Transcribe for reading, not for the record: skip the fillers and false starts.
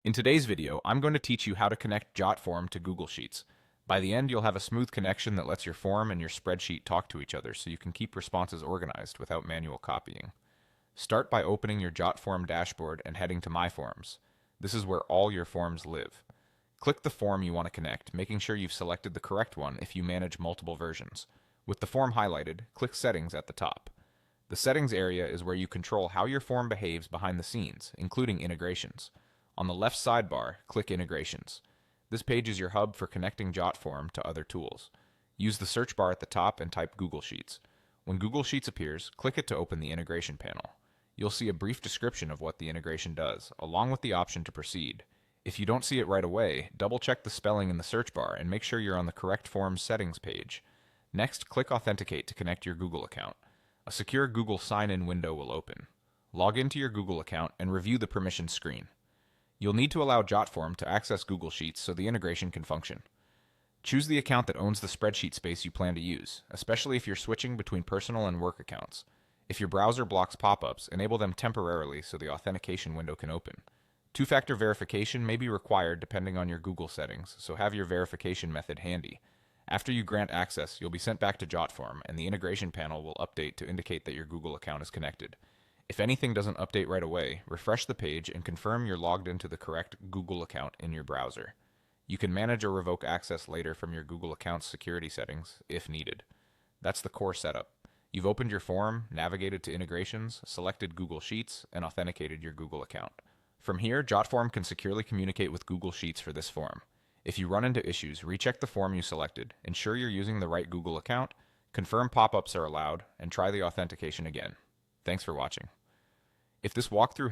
In today's video, I'm going to teach you how to connect Jotform to Google Sheets. By the end, you'll have a smooth connection that lets your form and your spreadsheet talk to each other so you can keep responses organized without manual copying. Start by opening your Jotform dashboard and heading to My Forms. This is where all your forms live. Click the form you want to connect, making sure you've selected the correct one if you manage multiple versions. With the form highlighted, click Settings at the top. The Settings area is where you control how your form behaves behind the scenes, including integrations. On the left sidebar, click Integrations. This page is your hub for connecting Jotform to other tools. Use the search bar at the top and type Google Sheets. When Google Sheets appears, click it to open the integration panel. You'll see a brief description of what the integration does, along with the option to proceed. If you don't see it right away, double-check the spelling in the search bar and make sure you're on the correct Forms settings page. Next, click Authenticate to connect your Google account. A secure Google sign-in window will open. Log into your Google account and review the permissions screen. You'll need to allow Jotform to access Google Sheets so the integration can function. Choose the account that owns the spreadsheet space you plan to use, especially if you're switching between personal and work accounts. If your browser blocks pop-ups, enable them temporarily so the authentication window can open. Two-factor verification may be required depending on your Google settings, so have your verification method handy. After you grant access, you'll be sent back to Jotform, and the integration panel will update to indicate that your Google account is connected. If anything doesn't update right away, refresh the page and confirm you're logged into the correct Google account in your browser. You can manage or revoke access later from your Google account's security settings, if needed. That's the core setup. You've opened your form, navigated to integrations, selected Google Sheets, and authenticated your Google account. From here, Jotform can securely communicate with Google Sheets for this form. If you run into issues, recheck the form you selected, ensure you're using the right Google account, confirm pop-ups are allowed, and try the authentication again. Thanks for watching. If this walkthrough